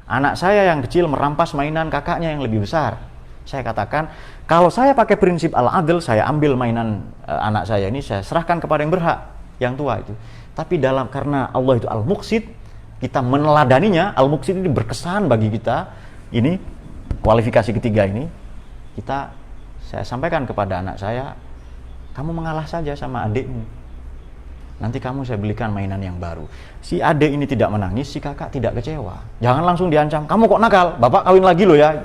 Anak saya yang kecil merampas mainan kakaknya yang lebih besar. Saya katakan, kalau saya pakai prinsip al-adl, saya ambil mainan anak saya ini, saya serahkan kepada yang berhak, yang tua itu. Tapi karena Allah itu al-muqsid, kita meneladaninya. Al-muqsid ini berkesan bagi kita. Ini kualifikasi ketiga ini, saya sampaikan kepada anak saya, kamu mengalah saja sama adikmu. Nanti saya belikan mainan yang baru. Si adik ini tidak menangis, si kakak tidak kecewa. Jangan langsung diancam, kamu kok nakal, bapak kawin lagi loh ya.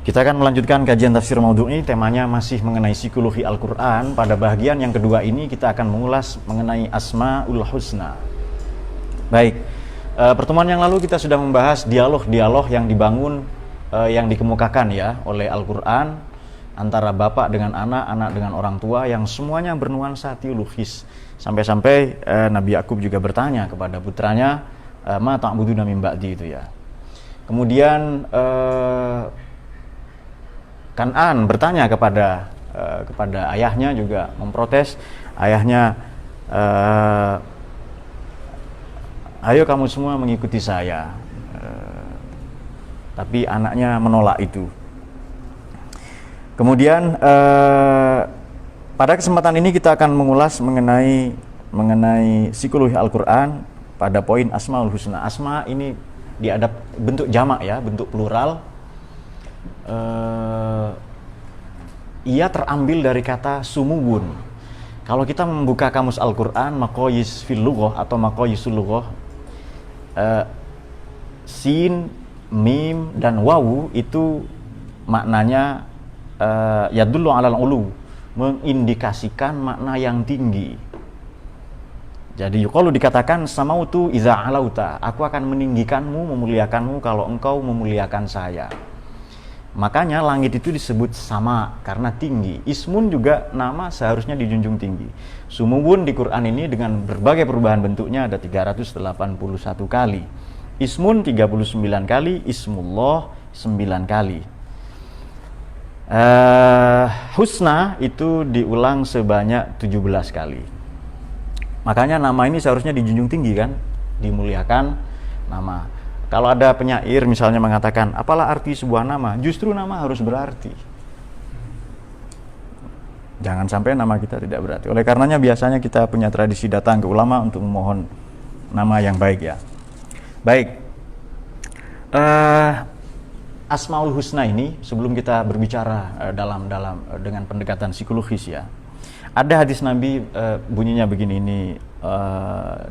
Kita akan melanjutkan kajian tafsir maudhu'i. Temanya masih mengenai psikologi Al-Quran. Pada bagian yang kedua ini kita akan mengulas mengenai Asmaul Husna. Baik, pertemuan yang lalu kita sudah membahas dialog-dialog yang dibangun, yang dikemukakan ya oleh Al-Quran antara bapak dengan anak, anak dengan orang tua, yang semuanya bernuansa teologis. Sampai-sampai Nabi Yakub juga bertanya kepada putranya, ma ta'buduna min ba'di, itu ya. Kemudian Kan'an bertanya kepada ayahnya, juga memprotes. Ayahnya, ayo kamu semua mengikuti saya. Tapi anaknya menolak itu. Kemudian pada kesempatan ini kita akan mengulas mengenai psikologi Al-Quran pada poin Asmaul Husna. Asma ini diadap bentuk jamak ya, bentuk plural. Ia terambil dari kata sumuwun. Kalau kita membuka kamus Al-Quran, maqayis fil lughah atau maqayisul lughah, sin, mim, dan wawu itu maknanya yadullu alal ulu, mengindikasikan makna yang tinggi. Jadi kalau dikatakan samautu iza alauta, aku akan meninggikanmu, memuliakanmu kalau engkau memuliakan saya. Makanya langit itu disebut sama karena tinggi. Ismun juga nama seharusnya dijunjung tinggi. Sumuwun di Quran ini dengan berbagai perubahan bentuknya ada 381 kali. Ismun 39 kali, Ismullah 9 kali. Husna itu diulang sebanyak 17 kali. Makanya nama ini seharusnya dijunjung tinggi kan, dimuliakan nama. Kalau ada penyair misalnya mengatakan, apalah arti sebuah nama? Justru nama harus berarti. Jangan sampai nama kita tidak berarti. Oleh karenanya biasanya kita punya tradisi datang ke ulama untuk memohon nama yang baik ya. Baik, Asmaul Husna ini sebelum kita berbicara dengan pendekatan psikologis ya. Ada hadis Nabi bunyinya begini, ini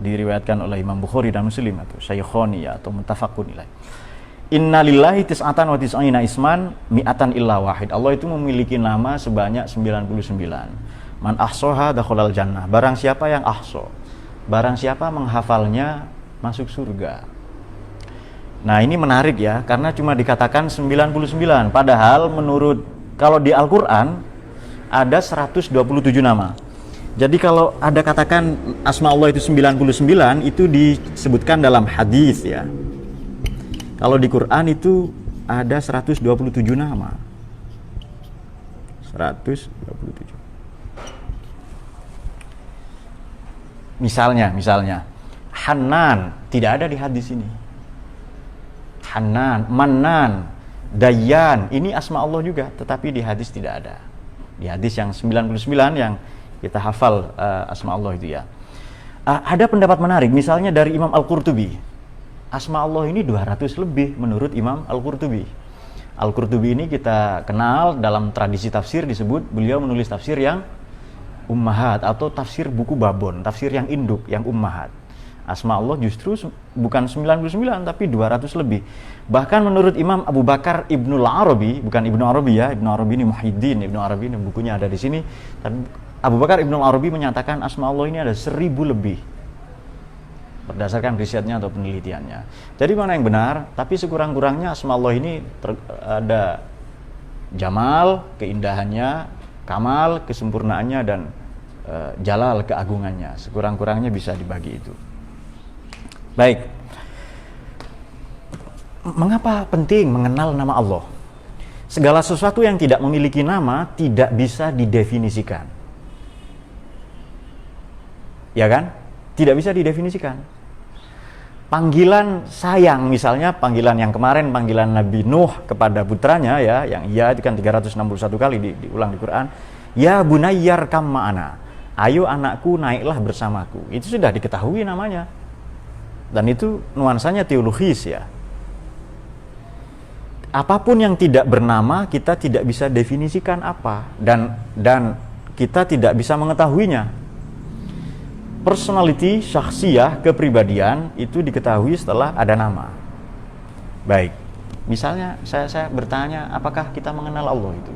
diriwayatkan oleh Imam Bukhari dan Muslim atau Syaikhoni ya, atau muttafaqun ilaih. Inna lillahi tis'atan wa tis'ina isman mi'atan illa wahid. Allah itu memiliki nama sebanyak 99. Man ahsoha dakhalal jannah. Barang siapa yang ahso, barang siapa menghafalnya masuk surga. Nah, ini menarik ya, karena cuma dikatakan 99. Padahal menurut, kalau di Al-Quran ada 127 nama. Jadi kalau ada katakan asma Allah itu 99, itu disebutkan dalam hadis ya. Kalau di Quran itu ada 127 nama. 127. Misalnya Hanan tidak ada di hadis ini. Hanan, Mannan, Dayyan, ini asma Allah juga, tetapi di hadis tidak ada. Di hadis yang 99 yang kita hafal asma Allah itu ya. Ada pendapat menarik, misalnya dari Imam Al-Qurtubi. Asma Allah ini 200 lebih menurut Imam Al-Qurtubi. Al-Qurtubi ini kita kenal dalam tradisi tafsir, disebut beliau menulis tafsir yang ummahat atau tafsir buku babon, tafsir yang induk, yang ummahat. Asma Allah justru bukan 99 tapi 200 lebih. Bahkan menurut Imam Abu Bakar Ibnul Arabi, bukan Ibnu Arabi ya, Ibnu Arabi ini Muhyiddin, Ibnu Arabi ini bukunya ada di sini. Tapi Abu Bakar Ibnul Arabi menyatakan asma Allah ini ada 1000 lebih. Berdasarkan risetnya atau penelitiannya. Jadi mana yang benar? Tapi sekurang-kurangnya asma Allah ini ada jamal, keindahannya, kamal, kesempurnaannya, dan jalal, keagungannya. Sekurang-kurangnya bisa dibagi itu. Baik. Mengapa penting mengenal nama Allah? Segala sesuatu yang tidak memiliki nama tidak bisa didefinisikan. Ya kan? Tidak bisa didefinisikan. Panggilan sayang, misalnya panggilan yang kemarin, panggilan Nabi Nuh kepada putranya ya, yang iya itu kan 361 kali diulang di Quran. Ya bunayyar kam ma'ana. Ayo anakku naiklah bersamaku. Itu sudah diketahui namanya. Dan itu nuansanya teologis ya. Apapun yang tidak bernama kita tidak bisa definisikan apa, dan kita tidak bisa mengetahuinya. Personality, syakhsiyah, kepribadian itu diketahui setelah ada nama. Baik, misalnya saya bertanya, apakah kita mengenal Allah itu?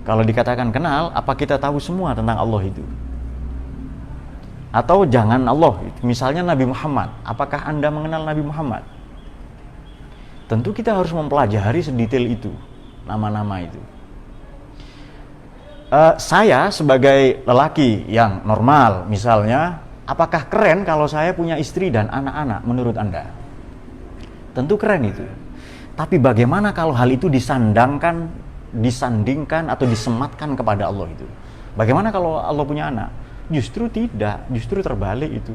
Kalau dikatakan kenal, apa kita tahu semua tentang Allah itu? Atau jangan Allah, misalnya Nabi Muhammad, apakah Anda mengenal Nabi Muhammad? Tentu kita harus mempelajari sedetail itu, nama-nama itu. Saya sebagai lelaki yang normal misalnya, apakah keren kalau saya punya istri dan anak-anak menurut Anda? Tentu keren itu. Tapi bagaimana kalau hal itu disandingkan atau disematkan kepada Allah itu? Bagaimana kalau Allah punya anak? Justru tidak, justru terbalik itu.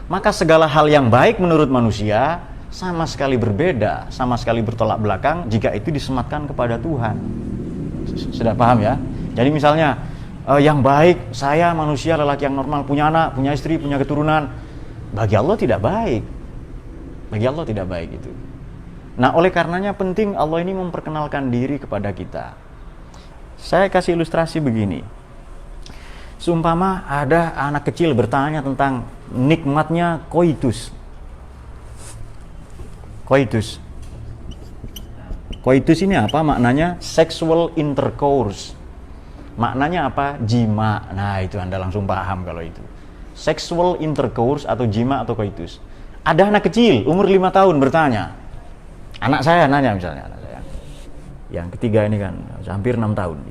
Maka segala hal yang baik menurut manusia sama sekali berbeda, sama sekali bertolak belakang jika itu disematkan kepada Tuhan. Sudah paham ya? Jadi misalnya yang baik, saya manusia lelaki yang normal, punya anak, punya istri, punya keturunan, bagi Allah tidak baik. Bagi Allah tidak baik itu. Nah, oleh karenanya penting Allah ini memperkenalkan diri kepada kita. Saya kasih ilustrasi begini. Seumpama ada anak kecil bertanya tentang nikmatnya koitus. Koitus. Koitus ini apa maknanya? Sexual intercourse. Maknanya apa? Jima. Nah, itu Anda langsung paham kalau itu. Sexual intercourse atau jima atau koitus. Ada anak kecil, umur 5 tahun bertanya. Anak saya nanya misalnya, anak saya. Yang ketiga ini kan, hampir 6 tahun.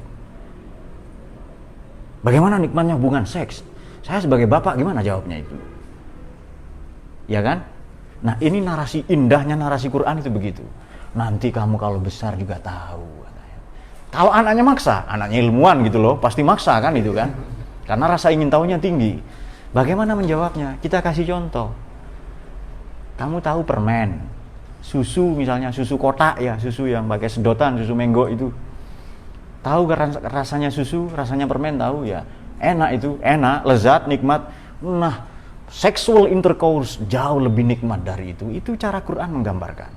Bagaimana nikmatnya hubungan seks? Saya sebagai bapak gimana jawabnya itu? Ya kan? Nah, ini narasi indahnya narasi Quran itu begitu. Nanti kamu kalau besar juga tahu. Kalau anaknya maksa, anaknya ilmuwan gitu loh, pasti maksa kan itu kan. Karena rasa ingin tahunya tinggi. Bagaimana menjawabnya? Kita kasih contoh. Kamu tahu permen, susu misalnya, susu kotak ya, susu yang pakai sedotan, susu menggo itu. Tahu rasanya susu, rasanya permen tahu ya. Enak itu, enak, lezat, nikmat. Nah, sexual intercourse jauh lebih nikmat dari itu. Itu cara Quran menggambarkan.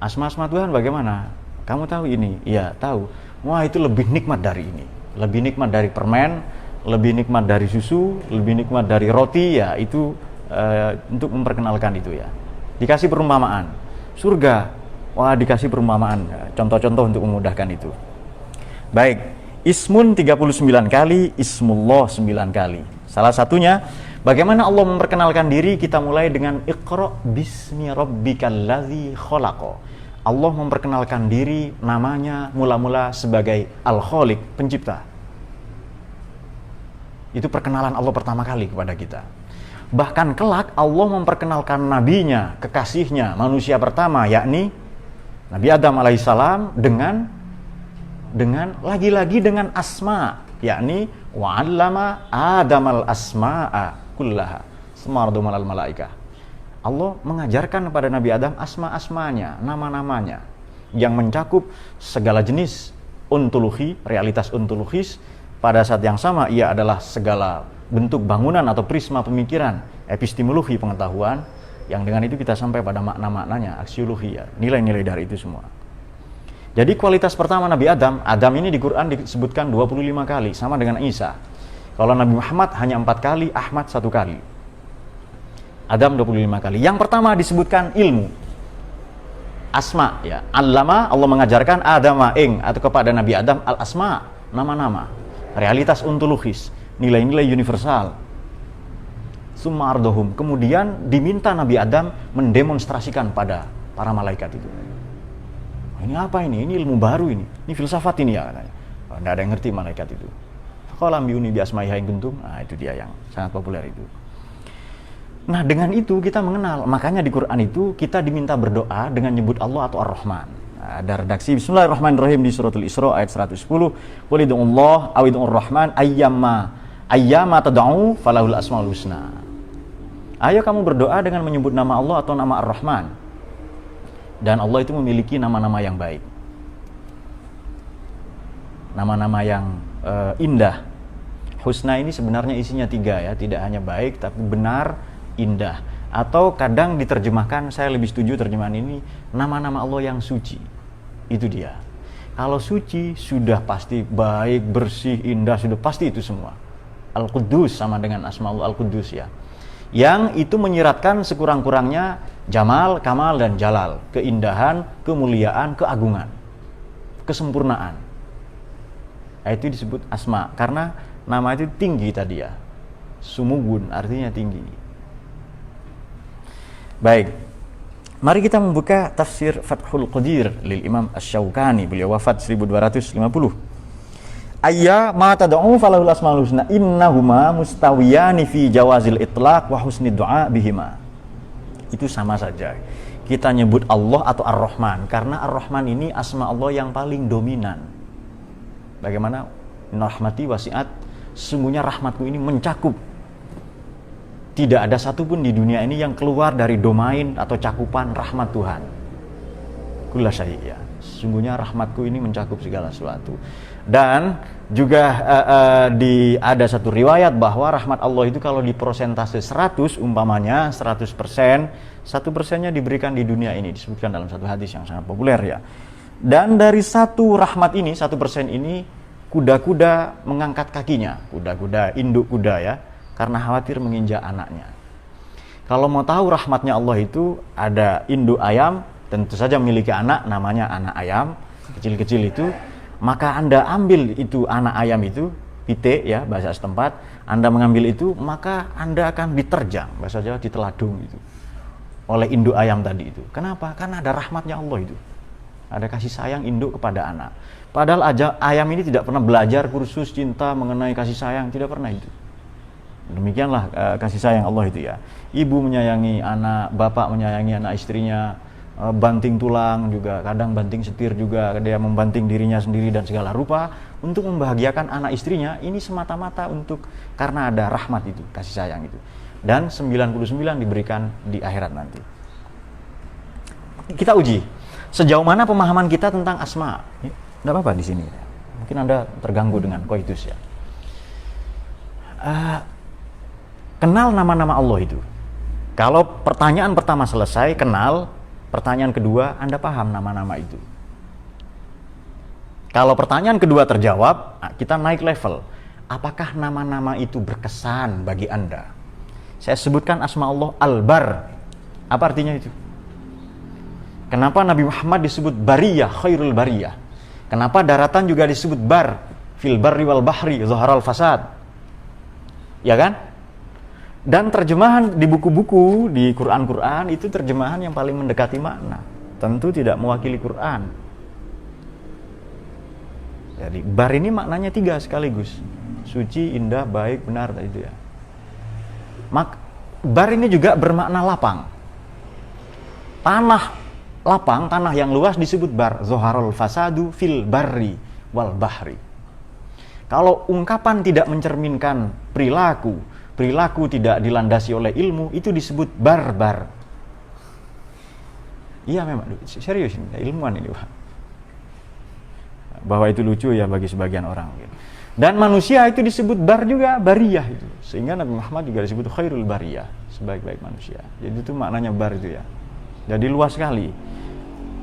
Asma-asma Tuhan bagaimana? Kamu tahu ini? Iya, tahu. Wah, itu lebih nikmat dari ini. Lebih nikmat dari permen, lebih nikmat dari susu, lebih nikmat dari roti ya, itu untuk memperkenalkan itu ya. Dikasih perumpamaan. Surga, wah dikasih perumpamaan. Contoh-contoh untuk memudahkan itu. Baik, Ismun 39 kali, Ismullah 9 kali. Salah satunya, bagaimana Allah memperkenalkan diri, kita mulai dengan Iqra bismi rabbikal ladzi khalaq. Allah memperkenalkan diri namanya mula-mula sebagai Al-Khaliq, pencipta. Itu perkenalan Allah pertama kali kepada kita. Bahkan kelak Allah memperkenalkan nabinya, kekasihnya, manusia pertama, yakni Nabi Adam alaihissalam dengan lagi-lagi dengan asma, yakni wa'allama Adamal asma'a kullaha sumardum al malaikah. Allah mengajarkan kepada Nabi Adam asma-asmanya, nama-namanya yang mencakup segala jenis ontologi, realitas ontologis. Pada saat yang sama ia adalah segala bentuk bangunan atau prisma pemikiran, epistemologi pengetahuan, yang dengan itu kita sampai pada makna-maknanya, aksiologi ya, nilai-nilai dari itu semua. Jadi kualitas pertama Nabi Adam ini di Quran disebutkan 25 kali, sama dengan Isa. Kalau Nabi Muhammad hanya 4 kali, Ahmad 1 kali. Adam 25 kali. Yang pertama disebutkan ilmu. Asma ya. Allama, Allah mengajarkan Adama atau kepada Nabi Adam al-asma, nama-nama, realitas ontologis, nilai-nilai universal. Summa ardohum. Kemudian diminta Nabi Adam mendemonstrasikan pada para malaikat itu. Ini apa ini? Ini ilmu baru ini. Ini filsafat ini ya katanya. Tidak ada yang ngerti malaikat itu. Qalam biuni bi asma'iha in kuntum. Nah, itu dia yang sangat populer itu. Nah, dengan itu kita mengenal. Makanya di Quran itu kita diminta berdoa dengan nyebut Allah atau Ar-Rahman. Nah, ada redaksi Bismillahirrahmanirrahim di suratul Isra ayat 110. Qul ud'ullaha aw ud'ur Rahman ayyama tad'u falahul asmaul husna. Ayo kamu berdoa dengan menyebut nama Allah atau nama Ar-Rahman. Dan Allah itu memiliki nama-nama yang baik. Nama-nama yang indah. Husna ini sebenarnya isinya 3 ya, tidak hanya baik tapi benar, indah. Atau kadang diterjemahkan, saya lebih setuju terjemahan ini, nama-nama Allah yang suci. Itu dia. Kalau suci sudah pasti baik, bersih, indah, sudah pasti itu semua. Al-Quddus sama dengan Asmaul Al-Quddus ya. Yang itu menyiratkan sekurang-kurangnya Jamal, Kamal, dan Jalal. Keindahan, kemuliaan, keagungan, kesempurnaan. Itu disebut Asma. Karena nama itu tinggi tadi ya. Sumugun artinya tinggi. Baik. Mari kita membuka tafsir Fathul Qadir lil Imam Asy-Syaukani. Beliau wafat 1250. Ayya ma tad'u falahul asmaul husna innahuma mustawiyani fi jawazil itlaq wa husnid du'a bihima. Itu sama saja. Kita nyebut Allah atau Ar-Rahman karena Ar-Rahman ini asma Allah yang paling dominan. Bagaimana? Inna rahmati wasi'at, sesungguhnya rahmatku ini mencakup. Tidak ada satupun di dunia ini yang keluar dari domain atau cakupan rahmat Tuhan. Kulla syai' ya. Sesungguhnya rahmatku ini mencakup segala sesuatu. Dan juga ada satu riwayat bahwa rahmat Allah itu kalau di persentase 100 umpamanya 100%, 1%-nya diberikan di dunia ini, disebutkan dalam satu hadis yang sangat populer ya. Dan dari satu rahmat ini, 1% ini, kuda-kuda mengangkat kakinya, kuda-kuda, induk kuda ya, karena khawatir menginjak anaknya. Kalau mau tahu rahmatnya Allah itu, ada induk ayam, tentu saja memiliki anak, namanya anak ayam, kecil-kecil itu, maka Anda ambil itu anak ayam itu, pitik ya, bahasa setempat, Anda mengambil itu, maka Anda akan diterjang, bahasa Jawa diteladung itu, oleh induk ayam tadi itu. Kenapa? Karena ada rahmatnya Allah itu. Ada kasih sayang induk kepada anak. Padahal ayam ini tidak pernah belajar kursus cinta mengenai kasih sayang, tidak pernah itu. Demikianlah kasih sayang Allah itu ya. Ibu menyayangi anak, bapak menyayangi anak istrinya, banting tulang juga, kadang banting setir juga, dia membanting dirinya sendiri dan segala rupa untuk membahagiakan anak istrinya. Ini semata-mata untuk karena ada rahmat itu, kasih sayang itu. Dan 99 diberikan di akhirat nanti. Kita uji sejauh mana pemahaman kita tentang asma. Tidak apa-apa di sini. Mungkin Anda terganggu dengan koitus ya. Kenal nama-nama Allah itu. Kalau pertanyaan pertama selesai, kenal. Pertanyaan kedua, Anda paham nama-nama itu. Kalau pertanyaan kedua terjawab, kita naik level. Apakah nama-nama itu berkesan bagi Anda? Saya sebutkan asma Allah Al-Bar. Apa artinya itu? Kenapa Nabi Muhammad disebut bariyah, khairul bariyah? Kenapa daratan juga disebut bar? Fil barri wal bahri, zaharal fasad. Ya kan? Dan terjemahan di buku-buku, di Quran-Quran, itu terjemahan yang paling mendekati makna. Tentu tidak mewakili Quran. Jadi bar ini maknanya 3 sekaligus. Suci, indah, baik, benar, itu ya. Bar ini juga bermakna lapang. Lapang, tanah yang luas disebut bar. Zoharul fasadu fil barri wal bahri. Kalau ungkapan tidak mencerminkan perilaku tidak dilandasi oleh ilmu, itu disebut barbar. Iya memang, serius ini, ilmuwan ini Pak. Bahwa itu lucu ya bagi sebagian orang. Dan manusia itu disebut bar juga, bariyah itu. Sehingga Nabi Muhammad juga disebut khairul bariyah, sebaik-baik manusia. Jadi itu maknanya bar itu ya. Jadi luas sekali.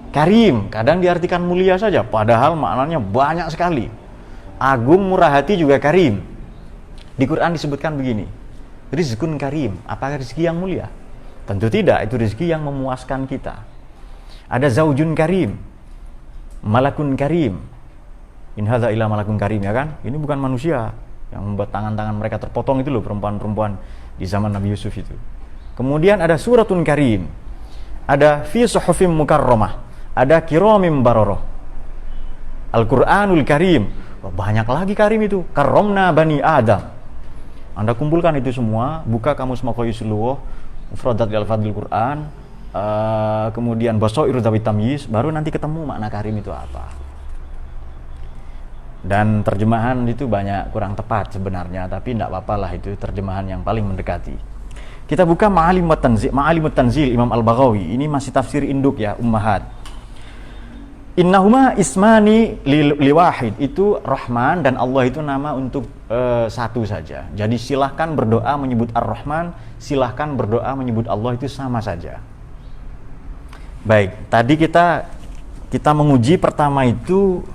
Karim, kadang diartikan mulia saja, padahal maknanya banyak sekali. Agung, murah hati juga karim. Di Quran disebutkan begini, rizqun karim, apakah rezeki yang mulia? Tentu tidak, itu rezeki yang memuaskan kita. Ada zaujun karim, malakun karim. In hadza illa malakun karim, ya kan? Ini bukan manusia yang membuat tangan-tangan mereka terpotong itu loh, perempuan-perempuan di zaman Nabi Yusuf itu. Kemudian ada suratun karim, ada fi suhufim mukarramah, ada kiramim baroroh. Al-Quranul Karim, banyak lagi karim itu. Karomna bani Adam. Anda kumpulkan itu semua, buka kamus Maqayyisul Lughaah, mufradat li alfadil Quran, kemudian basairu dzawit tamyiz, baru nanti ketemu makna karim itu apa. Dan terjemahan itu banyak kurang tepat sebenarnya, tapi tidak apa-apa lah, itu terjemahan yang paling mendekati. Kita buka Ma'alimut Tanzil Imam Al-Baghawi. Ini masih tafsir induk ya, ummahat. Innahuma ismani liwahid. Itu Rahman dan Allah itu nama untuk satu saja. Jadi silahkan berdoa menyebut Ar-Rahman, silahkan berdoa menyebut Allah, itu sama saja. Baik, tadi kita menguji pertama itu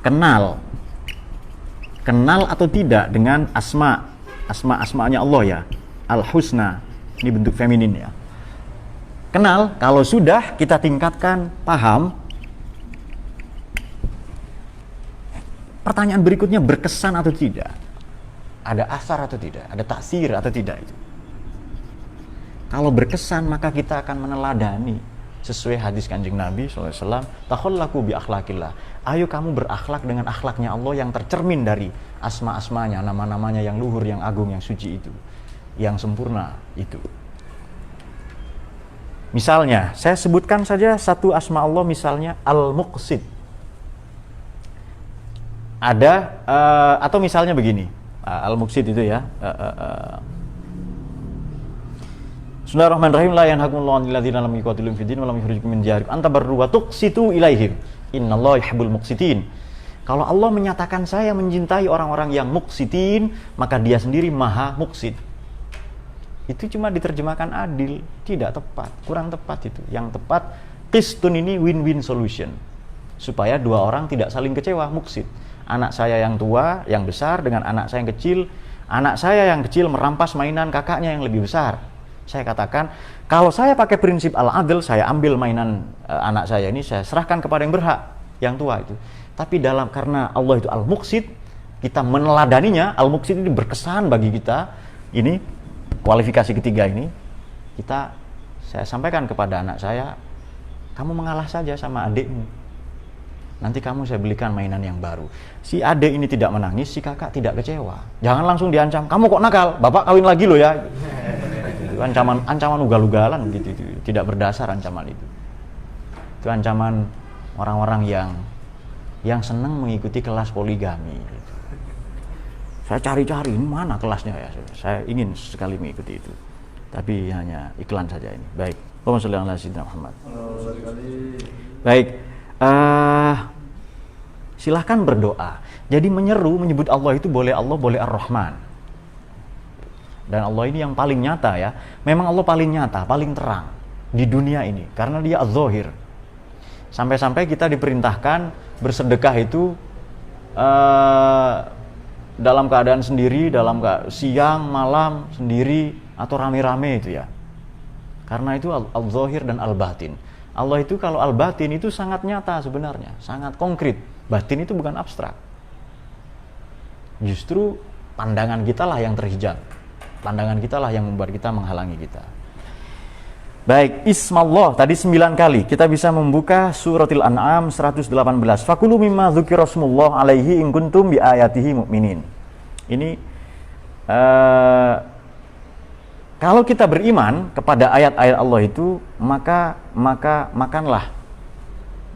kenal atau tidak dengan asma'nya Allah ya, Al-Husna, ini bentuk feminin ya. Kenal, kalau sudah kita tingkatkan paham, pertanyaan berikutnya berkesan atau tidak, ada asar atau tidak, ada taksir atau tidak itu. Kalau berkesan maka kita akan meneladani sesuai hadis Kanjeng Nabi SAW, takhallaku bi akhlaqillah. Ayo kamu berakhlak dengan akhlaknya Allah yang tercermin dari asma-asmanya, nama-namanya yang luhur, yang agung, yang suci itu, yang sempurna itu. Misalnya, saya sebutkan saja satu asma Allah, misalnya Al-Muqsid. Ada, atau misalnya begini, Al-Muqsid itu ya, Bismillahirrahmanirrahim, la yanhakumullahu 'anil ladzina lam yuqatilukum fid din wa lam yukhrijukum min diyarikum an tabarru wa tuqsitu ilaihim innallaha yuhibbul muqsitin. Kalau Allah menyatakan saya mencintai orang-orang yang muqsitin, maka dia sendiri maha muqsit. Itu cuma diterjemahkan adil, tidak tepat, kurang tepat itu. Yang tepat, qistun ini win-win solution, supaya dua orang tidak saling kecewa. Muqsit, anak saya yang tua, yang besar dengan anak saya yang kecil, anak saya yang kecil merampas mainan kakaknya yang lebih besar. Saya katakan, kalau saya pakai prinsip al-adl, saya ambil mainan anak saya ini, saya serahkan kepada yang berhak, yang tua itu. Tapi karena Allah itu al-muqsid, kita meneladaninya. Al-muqsid ini berkesan bagi kita. Ini kualifikasi ketiga ini, saya sampaikan kepada anak saya, kamu mengalah saja sama adikmu, nanti kamu saya belikan mainan yang baru. Si adik ini tidak menangis, si kakak tidak kecewa. Jangan langsung diancam, kamu kok nakal, bapak kawin lagi loh ya. Itu ancaman ugal-ugalan gitu, itu tidak berdasar ancaman itu. Itu ancaman orang-orang yang senang mengikuti kelas poligami gitu. Saya cari-cari, ini mana kelasnya ya, saya ingin sekali mengikuti itu, tapi hanya iklan saja ini. Baik, Allahumma sholli ala sayyidina Muhammad. Baik, silahkan berdoa. Jadi menyeru, menyebut Allah itu boleh Allah, boleh Ar-Rahman. Dan Allah ini yang paling nyata ya. Memang Allah paling nyata, paling terang di dunia ini, karena dia Az-Zahir. Sampai-sampai kita diperintahkan bersedekah itu dalam keadaan sendiri, siang, malam, sendiri, atau rame-rame itu ya. Karena itu al-zahir dan al-batin. Allah itu kalau al-batin itu sangat nyata sebenarnya, sangat konkret. Batin itu bukan abstrak. Justru pandangan kita lah yang terhijab. Pandangan kita lah yang membuat kita menghalangi kita. Baik, Ismallah tadi 9 kali. Kita bisa membuka suratil An'am 118. Fakulu mimma dzukirasmullah alaihi in kuntum bi ayatihi mu'minin. Ini kalau kita beriman kepada ayat-ayat Allah itu, maka makanlah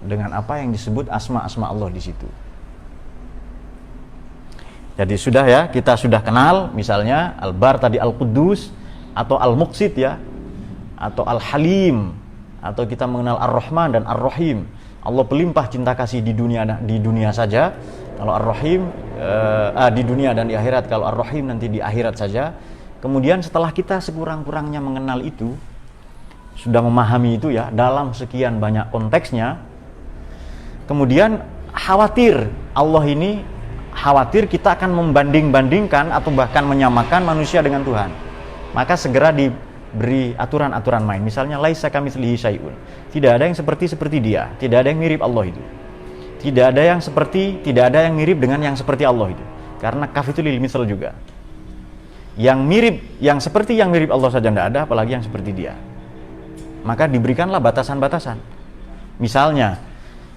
dengan apa yang disebut asma-asma Allah di situ. Jadi sudah ya, kita sudah kenal misalnya Al-Bar tadi, Al-Quddus atau Al-Muqsit ya, atau Al-Halim, atau kita mengenal Ar-Rahman dan Ar-Rahim. Allah pelimpah cinta kasih di dunia saja. Kalau Ar-Rahim di dunia dan di akhirat, kalau Ar-Rahim nanti di akhirat saja. Kemudian setelah kita sekurang-kurangnya mengenal itu, sudah memahami itu ya dalam sekian banyak konteksnya, kemudian khawatir Allah ini, khawatir kita akan membanding-bandingkan atau bahkan menyamakan manusia dengan Tuhan, maka segera diberi aturan-aturan main. Misalnya laisa kamitslihi syai'un, tidak ada yang seperti dia, tidak ada yang mirip Allah itu, tidak ada yang mirip dengan yang seperti Allah itu, karena kaf itu lil misal juga. Yang mirip, yang seperti yang mirip Allah saja tidak ada, apalagi yang seperti dia. Maka diberikanlah batasan-batasan. Misalnya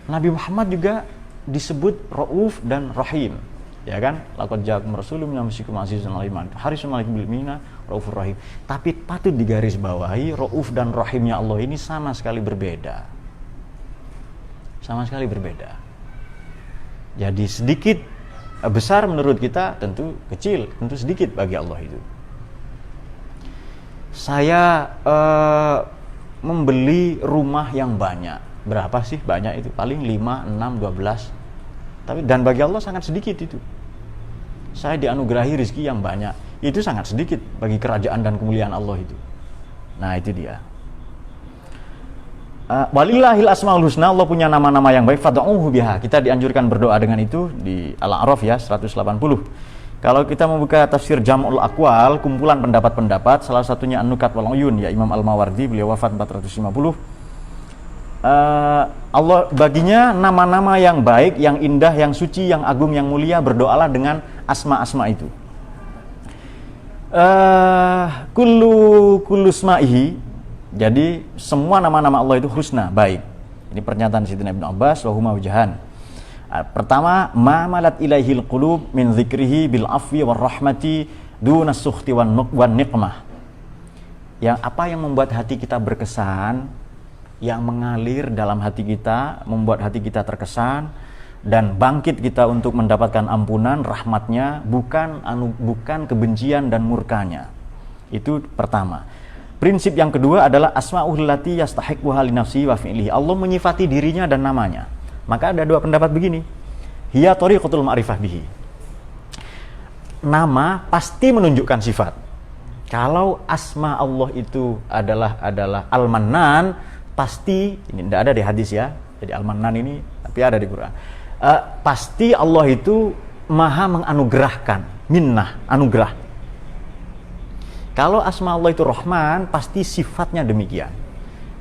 Nabi Muhammad juga disebut Rauf dan Rahim, ya kan? Laqad ja'akum rasulun min anfusikum azizun 'alaihi ma anittum harisun 'alaikum bil mu'minina Raufur Rahim. Tapi patut digarisbawahi, Rauf dan Rahimnya Allah ini sama sekali berbeda. Sama sekali berbeda. Jadi sedikit besar menurut kita, tentu kecil, tentu sedikit bagi Allah itu. Saya membeli rumah yang banyak. Berapa sih banyak itu? Paling 5, 6, 12. Tapi dan bagi Allah sangat sedikit itu. Saya dianugerahi rezeki yang banyak. Itu sangat sedikit bagi kerajaan dan kemuliaan Allah itu. Nah, itu dia. Walillahil asmaul husna, Allah punya nama-nama yang baik, fad'uhu biha. Kita dianjurkan berdoa dengan itu di Al-A'raf ya 180. Kalau kita membuka tafsir Jam'ul Aqwal, kumpulan pendapat-pendapat, salah satunya An-Nukat wal Uyun ya Imam Al-Mawardi, beliau wafat 450. Allah baginya nama-nama yang baik, yang indah, yang suci, yang agung, yang mulia. Berdoalah dengan asma-asma itu. Kullu isma'ihi, jadi semua nama-nama Allah itu husna, baik. Ini pernyataan Sayyidina Ibnu Abbas wa huma wajahan. Pertama, ma malat ilaihil qulub min dzikrihi bil afwi war rahmati duna sukhti wan niqmah. Yang apa yang membuat hati kita berkesan, yang mengalir dalam hati kita, membuat hati kita terkesan dan bangkit kita untuk mendapatkan ampunan rahmatnya, bukan kebencian dan murkanya. Itu pertama. Prinsip yang kedua adalah asma'ul lati yastahiqquha li nafsi wa fi'lihi. Allah menyifati dirinya dan namanya. Maka ada dua pendapat begini. Hiya tariqatul ma'rifah bihi. Nama pasti menunjukkan sifat. Kalau asma Allah itu adalah Al-Mannan, pasti ini tidak ada di hadis ya. Jadi Al-Mannan ini tapi ada di Quran. Pasti Allah itu maha menganugerahkan, minnah, anugerah. Kalau asma Allah itu Rahman, pasti sifatnya demikian.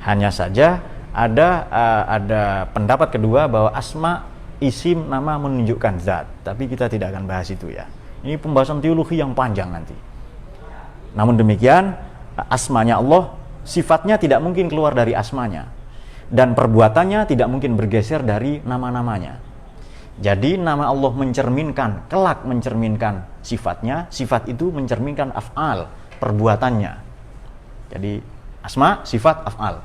Hanya saja ada pendapat kedua bahwa asma, isim, nama menunjukkan zat. Tapi kita tidak akan bahas itu ya. Ini pembahasan teologi yang panjang nanti. Namun demikian, asmanya Allah, sifatnya tidak mungkin keluar dari asmanya. Dan perbuatannya tidak mungkin bergeser dari nama-namanya. Jadi nama Allah kelak mencerminkan sifatnya, sifat itu mencerminkan af'al, perbuatannya. Jadi asma, sifat, af'al.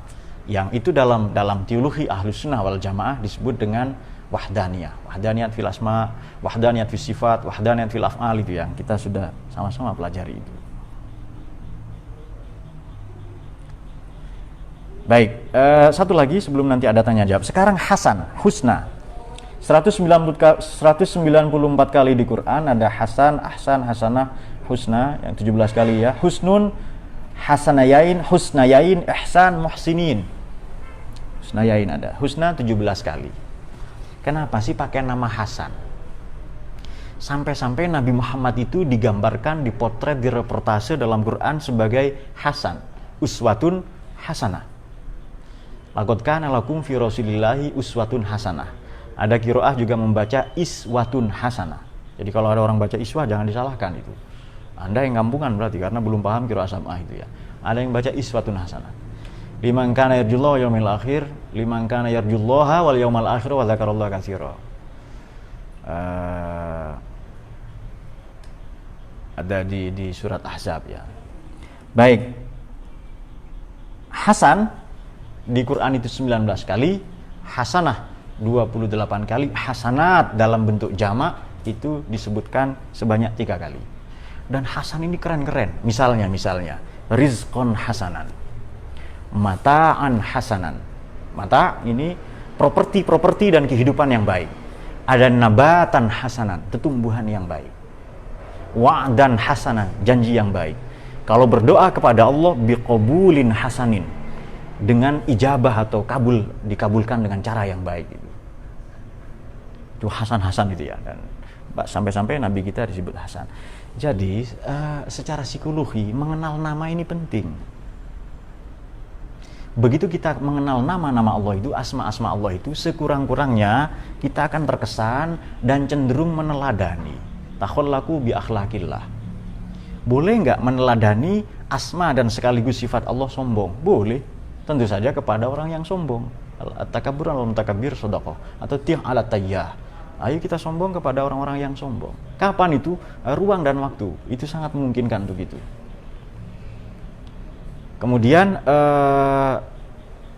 Yang itu dalam teologi Ahlus Sunnah wal Jamaah disebut dengan wahdaniyah. Wahdaniyat fil asma, wahdaniyat fil sifat, wahdaniyat fil af'al, itu yang kita sudah sama-sama pelajari itu. Baik, satu lagi sebelum nanti ada tanya jawab. Sekarang Hasan, husna. 194 kali di Quran ada Hasan, Ahsan, Hasanah, husna yang 17 kali ya. Husnun, Hasanayain, Husnayain, Ihsan, Muhsinin. Husnayain ada. Husna 17 kali. Kenapa sih pakai nama Hasan? Sampai-sampai Nabi Muhammad itu digambarkan, dipotret, direportase dalam Quran sebagai Hasan, uswatun hasanah. Laqad kana lakum fi Rasulillahi uswatun hasanah. Ada qiraah juga membaca iswatun hasanah. Jadi kalau ada orang baca iswah jangan disalahkan itu. Anda yang kampungan berarti karena belum paham qiraah sam'ah itu ya. Ada yang baca iswatun hasanah. Liman kana yarjullaha wal yaumil akhir, liman kana yarjullaha wal yaumal akhir wa dzakarallaha katsira. Ada di surat Ahzab ya. Baik. Hasan di Quran itu 19 kali, hasanah 28 kali, hasanat dalam bentuk jamak itu disebutkan sebanyak 3 kali. Dan hasan ini keren-keren. Misalnya rizqon hasanan, mata'an hasanan. Mata ini properti dan kehidupan yang baik. Ada nabatan hasanan, tumbuhan yang baik. Wa'dan hasanan, janji yang baik. Kalau berdoa kepada Allah biqabulin hasanin, dengan ijabah atau dikabulkan dengan cara yang baik itu hasan itu ya. Dan sampai-sampai Nabi kita disebut Hasan. Jadi secara psikologi mengenal nama ini penting. Begitu kita mengenal nama-nama Allah itu, asma-asma Allah itu, sekurang-kurangnya kita akan terkesan dan cenderung meneladani. Takhallaku bi akhlaqillah. Boleh nggak meneladani asma dan sekaligus sifat Allah sombong? Boleh. Tentu saja kepada orang yang sombong. At-takabbur wal mutakabbir shadaqah, atau ti'ah ala tayyah. Ayo kita sombong kepada orang-orang yang sombong. Kapan itu? Ruang dan waktu. Itu sangat memungkinkan untuk itu. Kemudian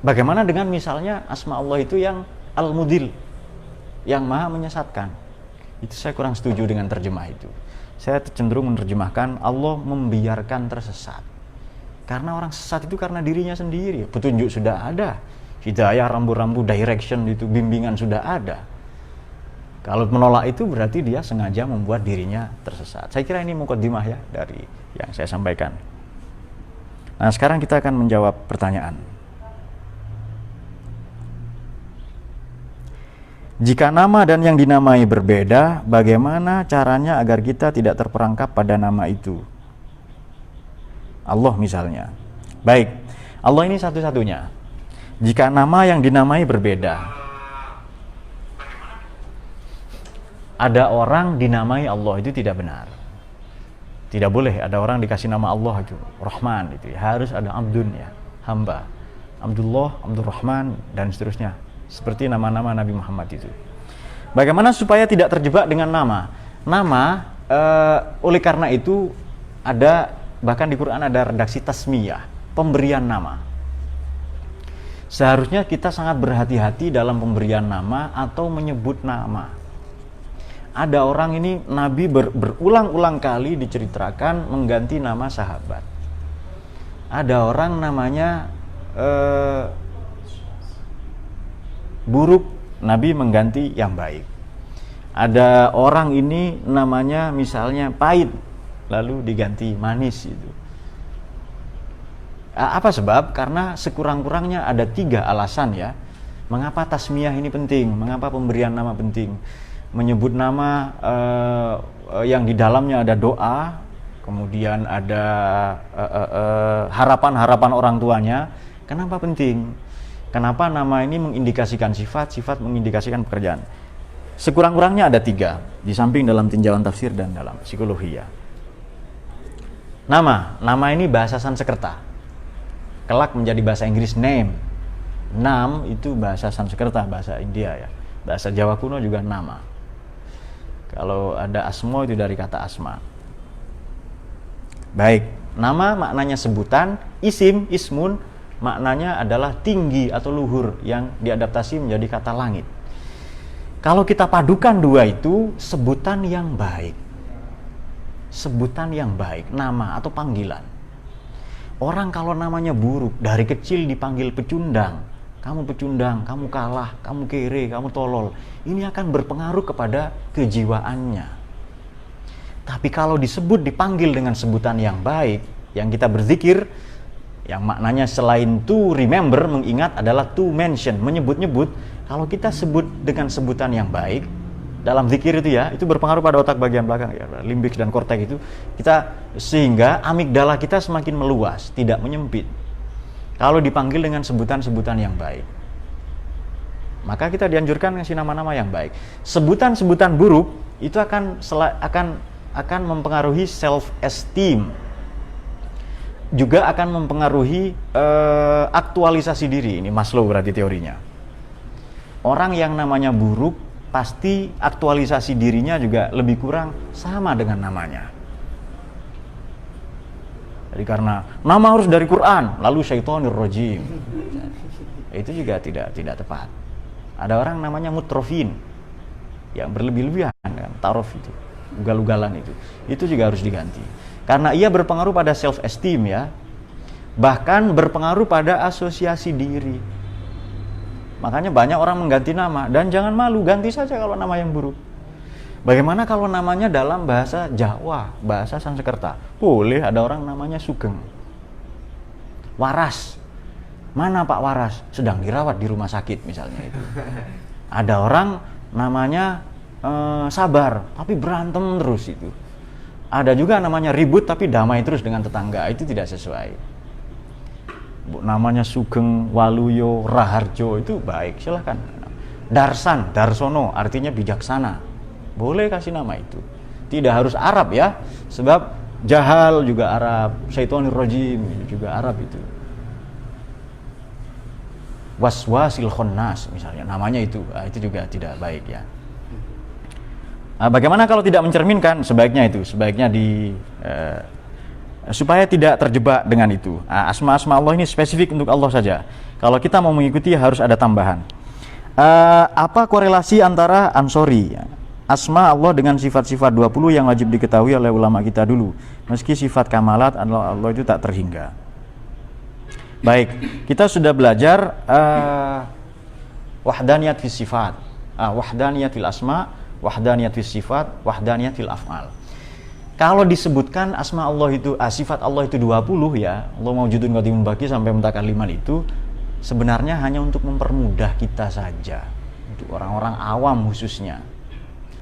bagaimana dengan misalnya asma Allah itu yang al-mudil, yang maha menyesatkan? Itu saya kurang setuju dengan terjemah itu. Saya cenderung menerjemahkan Allah membiarkan tersesat. Karena orang sesat itu karena dirinya sendiri. Petunjuk sudah ada, hidayah, rambu-rambu, direction itu, bimbingan sudah ada. Kalau menolak itu berarti dia sengaja membuat dirinya tersesat. Saya kira ini mukaddimah ya dari yang saya sampaikan. Nah, sekarang kita akan menjawab pertanyaan. Jika nama dan yang dinamai berbeda, bagaimana caranya agar kita tidak terperangkap pada nama itu? Allah misalnya. Baik, Allah ini satu-satunya. Jika nama yang dinamai berbeda, ada orang dinamai Allah, itu tidak benar. Tidak boleh ada orang dikasih nama Allah itu Rahman, itu harus ada Abdun, ya, hamba. Abdullah, Abdurrahman, dan seterusnya. Seperti nama-nama Nabi Muhammad itu. Bagaimana supaya tidak terjebak dengan nama? Nama, oleh karena itu ada, bahkan di Quran ada redaksi tasmiyah, pemberian nama. Seharusnya kita sangat berhati-hati dalam pemberian nama atau menyebut nama. Ada orang ini, Nabi berulang-ulang kali diceritakan mengganti nama sahabat. Ada orang namanya buruk, Nabi mengganti yang baik. Ada orang ini namanya misalnya pahit, lalu diganti manis itu. Apa sebab? Karena sekurang-kurangnya ada 3 alasan ya. Mengapa tasmiyah ini penting? Mengapa pemberian nama penting? Menyebut nama yang di dalamnya ada doa, kemudian ada harapan-harapan orang tuanya. Kenapa penting? Kenapa nama ini mengindikasikan sifat, sifat mengindikasikan pekerjaan? Sekurang-kurangnya ada 3, di samping dalam tinjauan tafsir dan dalam psikologi ya. Nama ini bahasa Sanskerta. Kelak menjadi bahasa Inggris name. Nam itu bahasa Sanskerta, bahasa India ya. Bahasa Jawa kuno juga nama. Kalau ada asma itu dari kata asma. Baik, nama maknanya sebutan, isim, ismun maknanya adalah tinggi atau luhur yang diadaptasi menjadi kata langit. Kalau kita padukan 2 itu, sebutan yang baik. Sebutan yang baik, nama atau panggilan. Orang kalau namanya buruk, dari kecil dipanggil pecundang. Kamu pecundang, kamu kalah, kamu kere, kamu tolol. Ini akan berpengaruh kepada kejiwaannya. Tapi kalau dipanggil dengan sebutan yang baik, yang kita berzikir, yang maknanya selain to remember, mengingat, adalah to mention, menyebut-nyebut. Kalau kita sebut dengan sebutan yang baik dalam zikir itu ya, itu berpengaruh pada otak bagian belakang ya, limbik dan korteks itu, sehingga amigdala kita semakin meluas, tidak menyempit. Kalau dipanggil dengan sebutan-sebutan yang baik, maka kita dianjurkan ngasih nama-nama yang baik. Sebutan-sebutan buruk itu akan mempengaruhi self esteem, juga akan mempengaruhi aktualisasi diri. Ini Maslow berarti teorinya. Orang yang namanya buruk pasti aktualisasi dirinya juga lebih kurang sama dengan namanya. Jadi karena nama harus dari Quran, lalu syaitonir rajim, itu juga tidak tepat. Ada orang namanya mutrofin, yang berlebih-lebihan, kan? Tarof itu, ugal-ugalan itu juga harus diganti. Karena ia berpengaruh pada self esteem ya, bahkan berpengaruh pada asosiasi diri. Makanya banyak orang mengganti nama, dan jangan malu, ganti saja kalau nama yang buruk. Bagaimana kalau namanya dalam bahasa Jawa, bahasa Sanskerta? Boleh, ada orang namanya Sugeng. Waras. Mana Pak Waras? Sedang dirawat di rumah sakit misalnya itu. Ada orang namanya Sabar, tapi berantem terus itu. Ada juga namanya Ribut tapi damai terus dengan tetangga, itu tidak sesuai. Namanya Sugeng, Waluyo, Raharjo itu baik, silahkan. Darsan, Darsono artinya bijaksana. Boleh kasih nama itu. Tidak harus Arab ya, sebab Jahal juga Arab, Syaitonir Rajim juga Arab itu. Waswasil Khonnas misalnya, namanya itu juga tidak baik ya. Bagaimana kalau tidak mencerminkan? Sebaiknya supaya tidak terjebak dengan itu. Asma-asma Allah ini spesifik untuk Allah saja. Kalau kita mau mengikuti harus ada tambahan. Apa korelasi antara asma Allah dengan sifat-sifat 20 yang wajib diketahui oleh ulama kita dulu, meski sifat kamalat Allah itu tak terhingga. Baik, kita sudah belajar wahdaniyat fis sifat, wahdaniyat fil asma, wahdaniyat fis sifat, wahdaniyat fil af'al. Kalau disebutkan asma Allah itu, sifat Allah itu 20 ya, Allah mawjudun qadimun baqi sampai mutakalliman itu sebenarnya hanya untuk mempermudah kita saja, untuk orang-orang awam khususnya.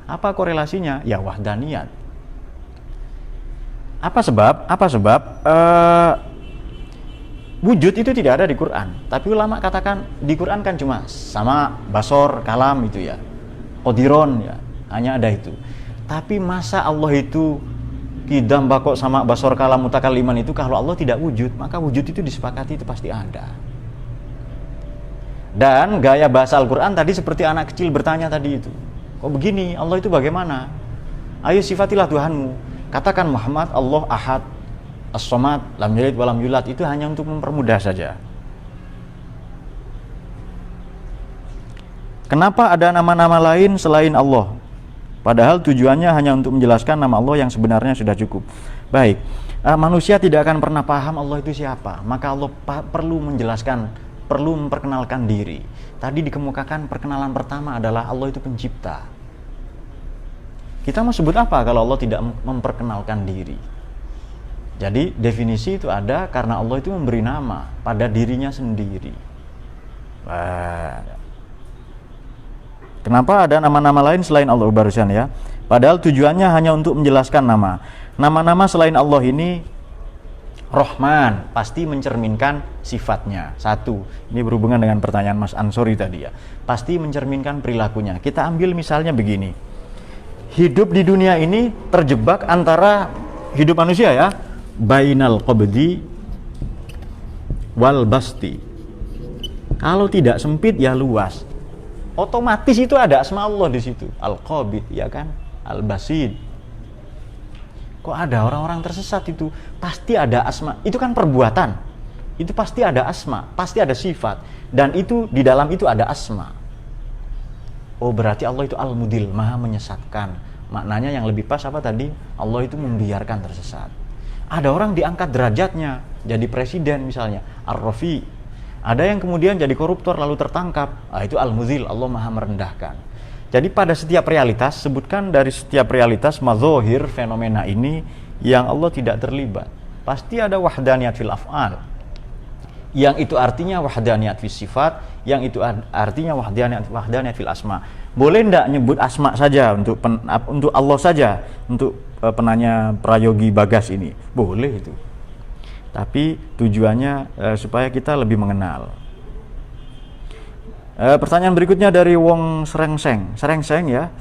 Apa korelasinya? Ya wahdaniyat. Apa sebab? Wujud itu tidak ada di Quran. Tapi ulama katakan di Quran kan cuma sama basor, kalam itu ya. Qadiron ya, hanya ada itu. Tapi masa Allah itu kidam bakok sama basor, kalam, mutakalliman itu kalau Allah tidak wujud, maka wujud itu disepakati itu pasti ada. Dan gaya bahasa Al-Quran tadi seperti anak kecil bertanya tadi itu. Kok begini? Allah itu bagaimana? Ayo sifatilah Tuhanmu. Katakan Muhammad, Allah Ahad, As-Somad, lam yalid walam yulad, itu hanya untuk mempermudah saja. Kenapa ada nama-nama lain selain Allah? Padahal tujuannya hanya untuk menjelaskan nama Allah yang sebenarnya sudah cukup. Baik, manusia tidak akan pernah paham Allah itu siapa. Maka Allah perlu menjelaskan, perlu memperkenalkan diri. Tadi dikemukakan perkenalan pertama adalah Allah itu pencipta. Kita mau sebut apa kalau Allah tidak memperkenalkan diri? Jadi definisi itu ada karena Allah itu memberi nama pada dirinya sendiri. Kenapa ada nama-nama lain selain Allah barusan ya? Padahal tujuannya hanya untuk menjelaskan nama. Nama-nama selain Allah ini Rahman pasti mencerminkan sifatnya. Satu, ini berhubungan dengan pertanyaan Mas Ansori tadi ya. Pasti mencerminkan perilakunya. Kita ambil misalnya begini. Hidup di dunia ini terjebak antara hidup manusia ya, bainal qabdi wal basti. Kalau tidak sempit ya luas. Otomatis itu ada asma Allah di situ. Al-Qabid ya kan? Al-Basid. Kok ada orang-orang tersesat itu? Pasti ada asma. Itu kan perbuatan. Itu pasti ada asma, pasti ada sifat, dan itu di dalam itu ada asma. Oh, berarti Allah itu Al-Mudil, Maha menyesatkan. Maknanya yang lebih pas apa tadi? Allah itu membiarkan tersesat. Ada orang diangkat derajatnya jadi presiden misalnya, Ar-Rafi. Ada yang kemudian jadi koruptor lalu tertangkap. Itu Al-Mudil, Allah Maha merendahkan. Jadi pada setiap realitas, sebutkan dari setiap realitas madzohir fenomena ini yang Allah tidak terlibat. Pasti ada wahdaniyat fil af'al. Yang itu artinya wahdaniyat fil sifat, yang itu artinya wahdaniyat fil asma. Boleh enggak nyebut asma saja untuk Allah saja, untuk penanya Prayogi Bagas ini? Boleh itu. Tapi tujuannya supaya kita lebih mengenal. Pertanyaan berikutnya dari Wong Serengseng ya.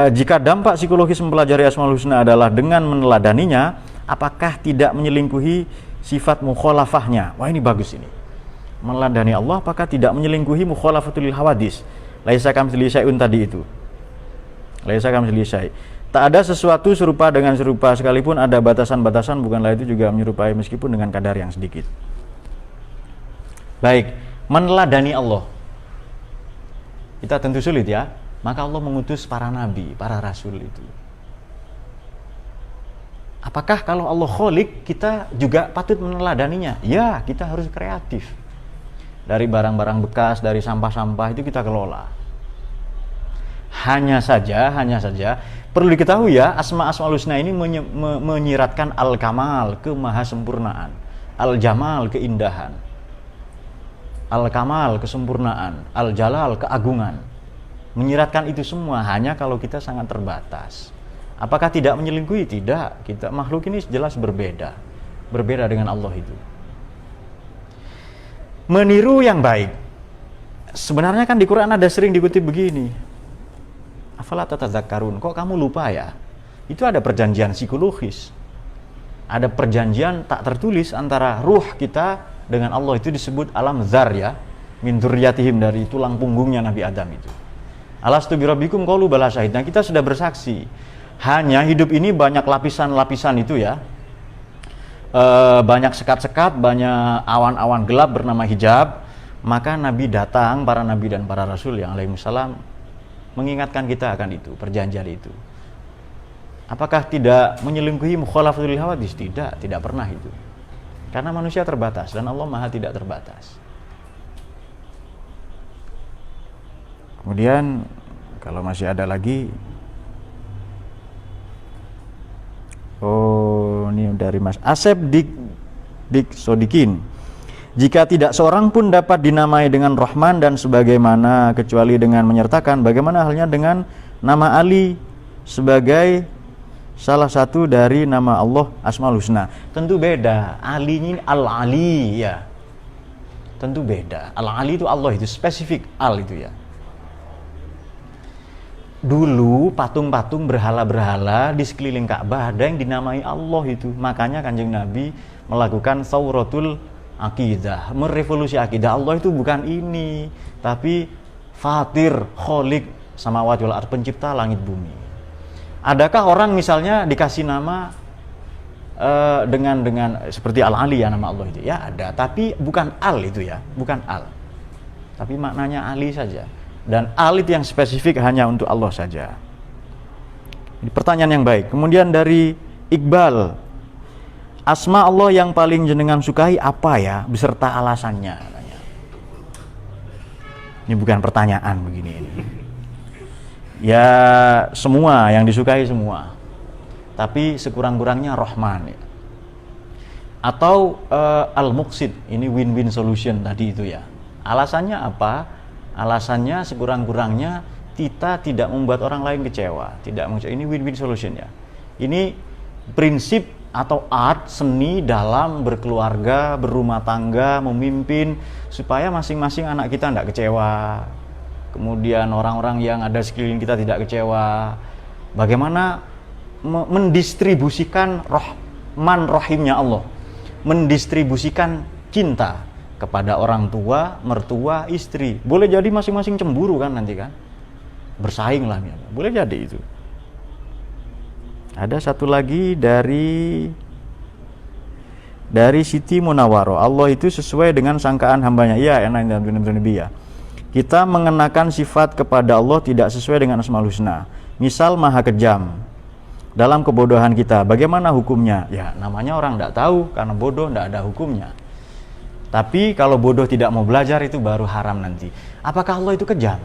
Jika dampak psikologis mempelajari Asmaul Husna adalah dengan meneladaninya, apakah tidak menyelingkuhi sifat mukhalafahnya? Wah, ini bagus ini. Meneladani Allah apakah tidak menyelingkuhi mukhalafatul hawadis? Laisa kamitslihi syai'un tadi itu. Laisa kamitslihi syai'. Tak ada sesuatu serupa dengan serupa, sekalipun ada batasan-batasan bukanlah itu juga menyerupai meskipun dengan kadar yang sedikit. Baik, meneladani Allah. Kita tentu sulit ya. Maka Allah mengutus para nabi, para rasul itu. Apakah kalau Allah Khaliq kita juga patut meneladaninya? Ya, kita harus kreatif. Dari barang-barang bekas, dari sampah-sampah itu kita kelola. Hanya saja perlu diketahui ya, Asma-Asmaul Husna ini menyiratkan al-kamal, kemahasempurnaan, al-jamal, keindahan, al-kamal, kesempurnaan, al-jalal, keagungan. Menyiratkan itu semua hanya kalau kita sangat terbatas. Apakah tidak menyelingkuhi? Tidak. Kita makhluk ini jelas berbeda dengan Allah itu. Meniru yang baik. Sebenarnya kan di Quran ada sering dikutip begini. Afala tatadzakkarun? Kok kamu lupa ya? Itu ada perjanjian psikologis. Ada perjanjian tak tertulis antara ruh kita dengan Allah, itu disebut alam dzar ya. Min dzurriyyatihim, dari tulang punggungnya Nabi Adam itu. Alastu birabbikum qalu bala syahid. Nah, kita sudah bersaksi. Hanya hidup ini banyak lapisan-lapisan itu ya. banyak sekat-sekat, banyak awan-awan gelap bernama hijab, maka Nabi datang, para Nabi dan para Rasul yang alaihissalam mengingatkan kita akan itu, perjanjian itu. Apakah tidak menyelingkuhi mukhalafatul hawadis? Tidak pernah itu. Karena manusia terbatas dan Allah Maha tidak terbatas. Kemudian kalau masih ada lagi, ini dari Mas Asep Dik Sodikin. Jika tidak seorang pun dapat dinamai dengan Rahman dan sebagaimana kecuali dengan menyertakan, bagaimana halnya dengan nama Ali sebagai salah satu dari nama Allah Asmaul Husna? Tentu beda. Ali ini Al-Ali ya. Tentu beda. Al-Ali itu Allah, itu spesifik Al itu ya. Dulu patung-patung berhala-berhala di sekeliling Ka'bah ada yang dinamai Allah itu. Makanya Kanjeng Nabi melakukan Tsauratul Aqidah, merevolusi akidah. Allah itu bukan ini, tapi Fatir, Khaliq samawati wal ardh, pencipta langit bumi. Adakah orang misalnya dikasih nama dengan seperti Al-Ali ya, nama Allah itu? Ya ada, tapi bukan Al itu ya, bukan Al. Tapi maknanya Ali saja. Dan Al itu yang spesifik hanya untuk Allah saja. Ini pertanyaan yang baik. Kemudian dari Iqbal, asma Allah yang paling jenengan sukai apa ya, beserta alasannya? Ini bukan pertanyaan begini ini. Ya semua yang disukai semua, tapi sekurang-kurangnya Rahman ya. Atau Al-Muqsid, ini win-win solution tadi itu ya. Alasannya apa? Alasannya sekurang-kurangnya kita tidak membuat orang lain kecewa, ini win-win solution ya. Ini prinsip atau art seni dalam berkeluarga, berumah tangga, memimpin, supaya masing-masing anak kita tidak kecewa. Kemudian orang-orang yang ada sekeliling kita tidak kecewa. Bagaimana mendistribusikan Rahman Rahimnya Allah, mendistribusikan cinta kepada orang tua, mertua, istri. Boleh jadi masing-masing cemburu kan nanti kan, bersaing lah, boleh jadi itu. Ada satu lagi dari Siti Munawaro, Allah itu sesuai dengan sangkaan hambanya. Iya, enak dan benar-benar. Kita mengenakan sifat kepada Allah tidak sesuai dengan Asmaul Husna. Misal maha kejam dalam kebodohan kita, bagaimana hukumnya? Ya namanya orang tidak tahu, karena bodoh tidak ada hukumnya. Tapi kalau bodoh tidak mau belajar itu baru haram nanti. Apakah Allah itu kejam?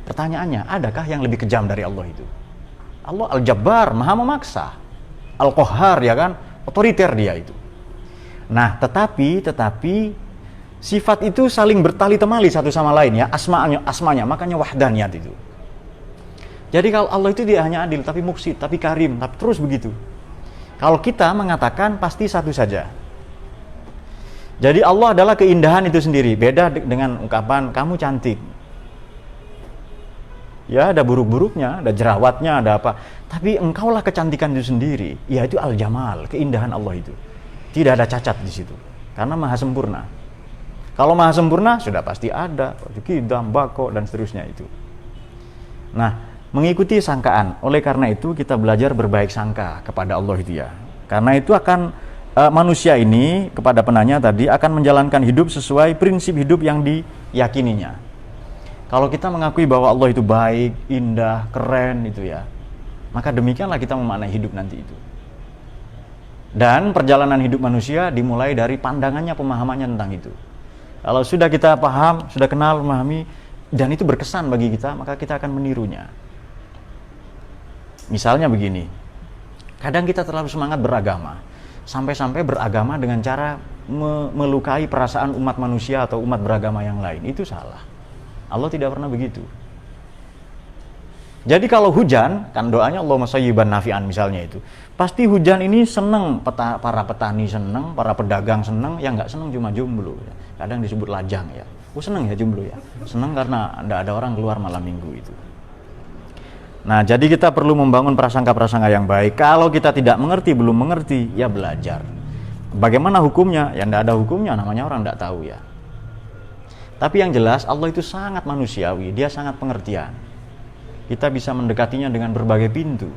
Pertanyaannya, adakah yang lebih kejam dari Allah itu? Allah Al-Jabbar, maha memaksa, Al-Qahhar ya kan, otoriter dia itu. Nah tetapi sifat itu saling bertali temali satu sama lain ya, asmanya, makanya wahdaniyat itu. Jadi kalau Allah itu tidak hanya adil, tapi muqsid, tapi karim, tapi terus begitu. Kalau kita mengatakan pasti satu saja. Jadi Allah adalah keindahan itu sendiri, beda dengan ungkapan kamu cantik. Ya ada buruk-buruknya, ada jerawatnya, ada apa. Tapi engkaulah kecantikan itu sendiri, yaitu al-jamal, keindahan Allah itu. Tidak ada cacat di situ, karena maha sempurna. Kalau maha sempurna sudah pasti ada kidam, bako dan seterusnya itu. Nah, mengikuti sangkaan. Oleh karena itu kita belajar berbaik sangka kepada Allah itu ya. Karena itu akan manusia ini kepada penanya tadi akan menjalankan hidup sesuai prinsip hidup yang diyakininya. Kalau kita mengakui bahwa Allah itu baik, indah, keren itu ya, maka demikianlah kita memaknai hidup nanti itu. Dan perjalanan hidup manusia dimulai dari pandangannya, pemahamannya tentang itu. Kalau sudah kita paham, sudah kenal, memahami, dan itu berkesan bagi kita, maka kita akan menirunya. Misalnya begini, kadang kita terlalu semangat beragama, sampai-sampai beragama dengan cara melukai perasaan umat manusia atau umat beragama yang lain. Itu salah. Allah tidak pernah begitu. Jadi kalau hujan, kan doanya Allahumma shayyiban nafi'an misalnya itu. Pasti hujan ini senang, para petani senang, para pedagang senang, yang nggak senang cuma jomblo. Kadang disebut lajang ya. Senang ya jomblo ya. Senang karena tidak ada orang keluar malam minggu itu. Nah, jadi kita perlu membangun prasangka-prasangka yang baik. Kalau kita tidak mengerti, belum mengerti, ya belajar. Bagaimana hukumnya? Ya tidak ada hukumnya, namanya orang tidak tahu ya. Tapi yang jelas Allah itu sangat manusiawi, dia sangat pengertian. Kita bisa mendekatinya dengan berbagai pintu,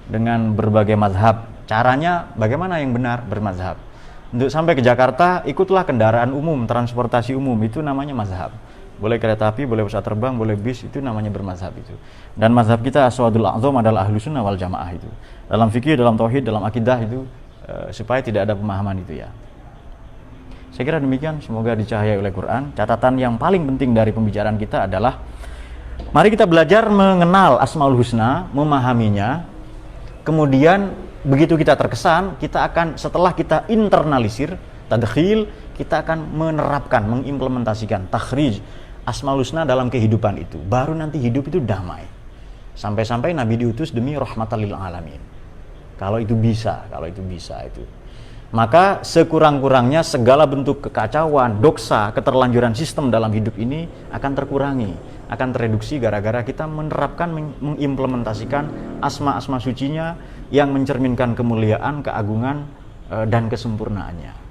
dengan berbagai mazhab, Caranya bagaimana yang benar? Bermazhab. Untuk sampai ke Jakarta, ikutlah kendaraan umum, transportasi umum, itu namanya mazhab. Boleh kereta api, boleh pesawat terbang, boleh bis, itu namanya bermazhab itu. Dan mazhab kita Aswadul A'zam adalah Ahlus Sunnah wal Jamaah itu. Dalam fikih, dalam tauhid, dalam akidah itu, supaya tidak ada pemahaman itu ya. Saya kira demikian, semoga dicahayai oleh Quran. Catatan yang paling penting dari pembicaraan kita adalah mari kita belajar mengenal Asmaul Husna, memahaminya. Kemudian begitu kita terkesan, kita akan setelah kita internalisir, tadkhil, kita akan menerapkan, mengimplementasikan takhrij Asmaul Husna dalam kehidupan itu. Baru nanti hidup itu damai. Sampai-sampai Nabi diutus demi rahmatan lil alamin. Kalau itu bisa itu. Maka sekurang-kurangnya segala bentuk kekacauan, doksa, keterlanjuran sistem dalam hidup ini akan terkurangi, akan tereduksi gara-gara kita menerapkan, mengimplementasikan asma-asma sucinya yang mencerminkan kemuliaan, keagungan, dan kesempurnaannya.